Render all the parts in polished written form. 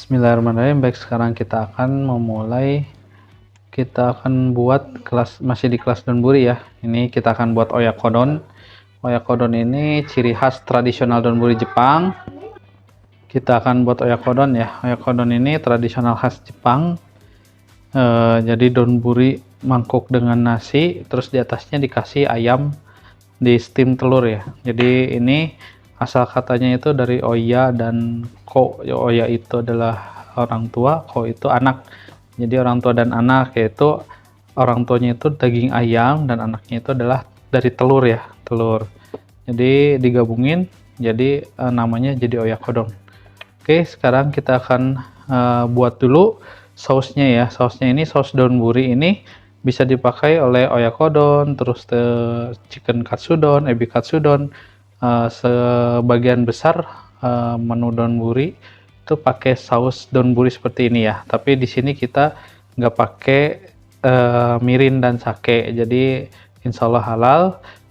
Bismillahirrahmanirrahim. Baik, sekarang kita akan memulai. Kita akan buat kelas, masih di kelas donburi ya. Ini kita akan buat oyakodon. Oyakodon ini ciri khas tradisional donburi Jepang. Kita akan buat oyakodon ya. Oyakodon ini tradisional khas Jepang. Jadi donburi mangkuk dengan nasi, terus di atasnya dikasih ayam di steam telur ya. Jadi ini asal katanya itu dari Oya dan Ko. Oya itu adalah orang tua, Ko itu anak. Jadi orang tua dan anak, yaitu orang tuanya itu daging ayam dan anaknya itu adalah dari telur ya, telur. Jadi digabungin jadi namanya jadi oyakodon. Oke, sekarang kita akan buat dulu sausnya ya. Sausnya ini saus donburi ini bisa dipakai oleh oyakodon, terus chicken katsudon, ebi katsudon. Sebagian besar menu donburi itu pakai saus donburi seperti ini ya, tapi di sini kita nggak pakai mirin dan sake, jadi insya Allah halal.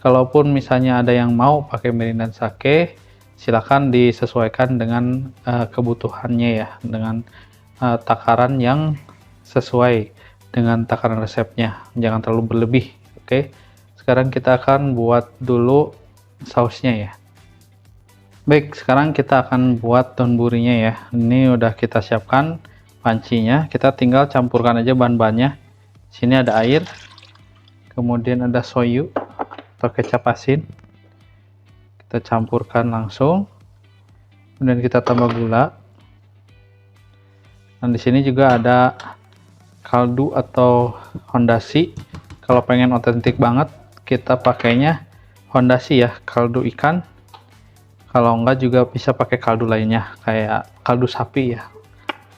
Kalaupun misalnya ada yang mau pakai mirin dan sake, silakan disesuaikan dengan kebutuhannya ya, dengan takaran yang sesuai dengan takaran resepnya, jangan terlalu berlebih. Oke, sekarang kita akan buat dulu sausnya ya. Baik, sekarang kita akan buat donburinya ya. Ini udah kita siapkan pancinya, kita tinggal campurkan aja bahan-bahannya. Sini ada air, kemudian ada soyu atau kecap asin, kita campurkan langsung, kemudian kita tambah gula. Dan di sini juga ada kaldu atau hondasi. Kalau pengen otentik banget, kita pakainya hondasi ya, kaldu ikan. Kalau enggak juga bisa pakai kaldu lainnya, kayak kaldu sapi ya.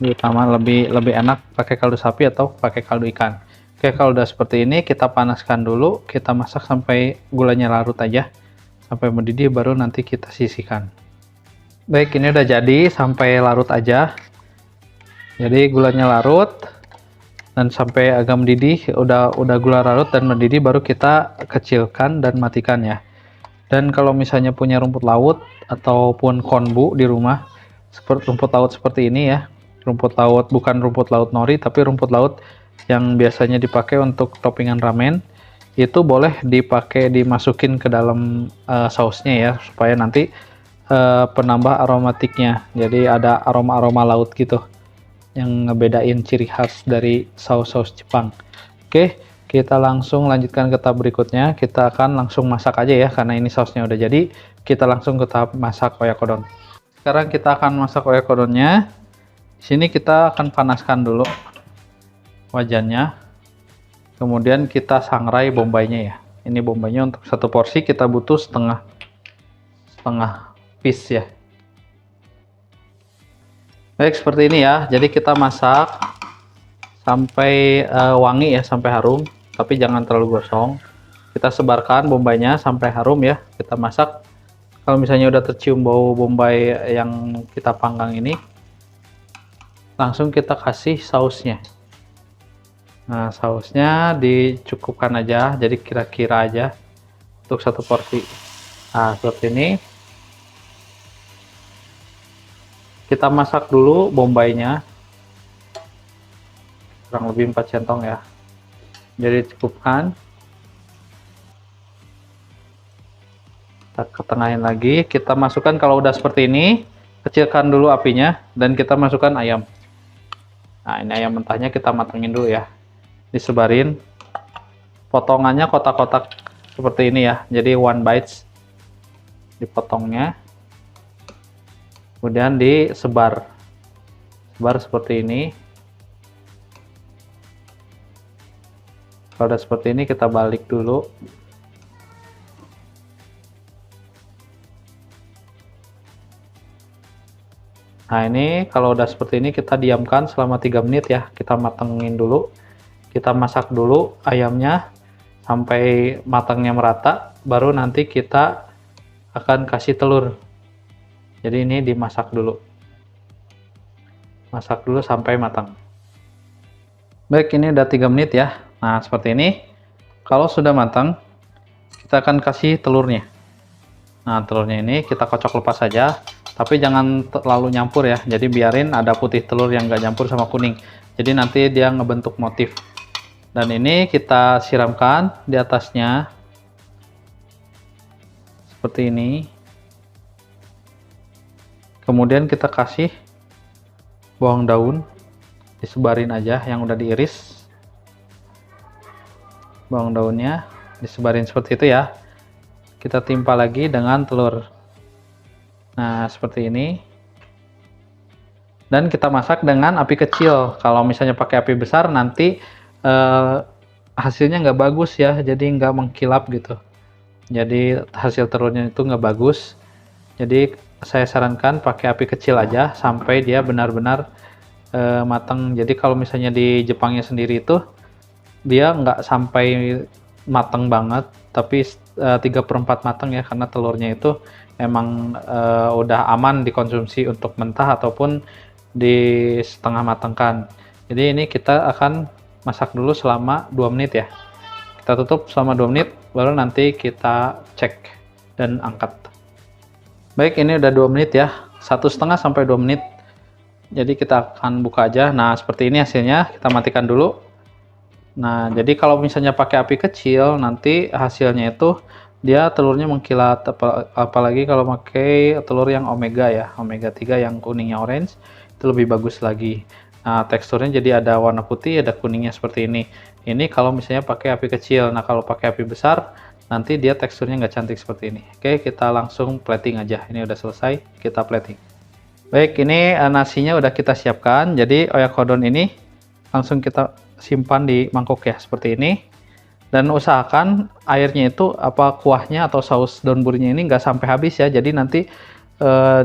Terutama lebih enak pakai kaldu sapi atau pakai kaldu ikan. Oke, kalau udah seperti ini kita panaskan dulu, kita masak sampai gulanya larut aja, sampai mendidih, baru nanti kita sisihkan. Baik, ini udah jadi, sampai larut aja. Jadi gulanya larut dan sampai agak mendidih, udah gula larut dan mendidih, baru kita kecilkan dan matikan ya. Dan kalau misalnya punya rumput laut ataupun konbu di rumah, seperti rumput laut seperti ini ya, rumput laut bukan rumput laut nori, tapi rumput laut yang biasanya dipakai untuk toppingan ramen, itu boleh dipakai, dimasukin ke dalam sausnya ya, supaya nanti penambah aromatiknya. Jadi ada aroma-aroma laut gitu yang ngebedain ciri khas dari saus-saus Jepang. Oke, kita langsung lanjutkan ke tahap berikutnya. Kita akan langsung masak aja ya, karena ini sausnya udah jadi. Kita langsung ke tahap masak oyakodon. Sekarang kita akan masak oyakodonnya. Di sini kita akan panaskan dulu wajannya. Kemudian kita sangrai bombaynya ya. Ini bombaynya untuk satu porsi kita butuh setengah piece ya. Baik, seperti ini ya. Jadi kita masak sampai wangi ya, sampai harum, tapi jangan terlalu gosong. Kita sebarkan bombaynya sampai harum ya. Kita masak. Kalau misalnya udah tercium bau bombay yang kita panggang ini, langsung kita kasih sausnya. Nah, sausnya dicukupkan aja, jadi kira-kira aja untuk satu porsi. Nah, seperti ini. Kita masak dulu bombaynya, kurang lebih 4 centong ya, jadi cukupkan. Kita ketengahin lagi, kita masukkan, kalau udah seperti ini kecilkan dulu apinya dan kita masukkan ayam. Nah, ini ayam mentahnya kita matangin dulu ya, disebarin potongannya kotak-kotak seperti ini ya, jadi one bites, dipotongnya kemudian disebar seperti ini. Kalau udah seperti ini kita balik dulu. Nah, ini kalau udah seperti ini kita diamkan selama 3 menit ya, kita matengin dulu, kita masak dulu ayamnya sampai matangnya merata, baru nanti kita akan kasih telur. Jadi ini dimasak dulu, masak dulu sampai matang. Baik, ini udah 3 menit ya. Nah, seperti ini. Kalau sudah matang, kita akan kasih telurnya. Nah, telurnya ini kita kocok lepas saja. Tapi jangan terlalu nyampur ya, jadi biarin ada putih telur yang nggak nyampur sama kuning, jadi nanti dia ngebentuk motif. Dan ini kita siramkan di atasnya seperti ini. Kemudian kita kasih bawang daun, disebarin aja yang udah diiris. Bawang daunnya disebarin seperti itu ya. Kita timpa lagi dengan telur. Nah, seperti ini. Dan kita masak dengan api kecil. Kalau misalnya pakai api besar nanti hasilnya nggak bagus ya, jadi nggak mengkilap gitu. Jadi hasil telurnya itu nggak bagus. Jadi saya sarankan pakai api kecil aja sampai dia benar-benar matang. Jadi kalau misalnya di Jepangnya sendiri itu dia nggak sampai matang banget, tapi 3/4 matang ya, karena telurnya itu emang udah aman dikonsumsi untuk mentah ataupun di setengah matangkan. Jadi ini kita akan masak dulu selama 2 menit ya. Kita tutup selama 2 menit, baru nanti kita cek dan angkat. Baik, ini udah 2 menit ya, 1,5 sampai 2 menit. Jadi kita akan buka aja. Nah, seperti ini hasilnya. Kita matikan dulu. Nah, jadi kalau misalnya pakai api kecil, nanti hasilnya itu dia telurnya mengkilat, apalagi kalau pakai telur yang omega ya, omega 3 yang kuningnya orange, itu lebih bagus lagi. Nah, teksturnya jadi ada warna putih, ada kuningnya seperti ini. Ini kalau misalnya pakai api kecil. Nah, kalau pakai api besar, nanti dia teksturnya nggak cantik seperti ini. Oke, kita langsung plating aja. Ini udah selesai, kita plating. Baik, ini nasinya udah kita siapkan. Jadi oyakodon ini langsung kita simpan di mangkok ya, seperti ini. Dan usahakan airnya itu, kuahnya atau saus daun burinya ini nggak sampai habis ya. Jadi nanti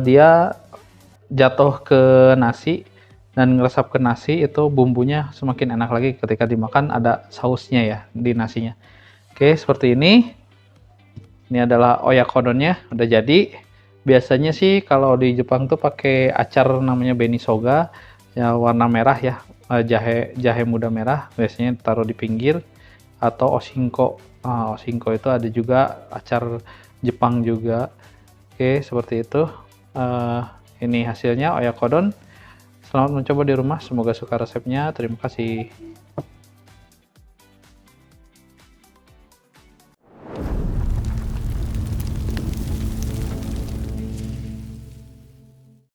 dia jatuh ke nasi dan ngeresap ke nasi, itu bumbunya semakin enak lagi ketika dimakan, ada sausnya ya di nasinya. Oke, seperti ini. Ini adalah oyakodonnya, udah jadi. Biasanya sih kalau di Jepang tuh pakai acar namanya benisoga, ya warna merah ya, jahe muda merah, biasanya taruh di pinggir, atau oshinko. Oshinko itu ada juga acar Jepang juga. Oke, seperti itu. Ini hasilnya oyakodon. Selamat mencoba di rumah, semoga suka resepnya. Terima kasih.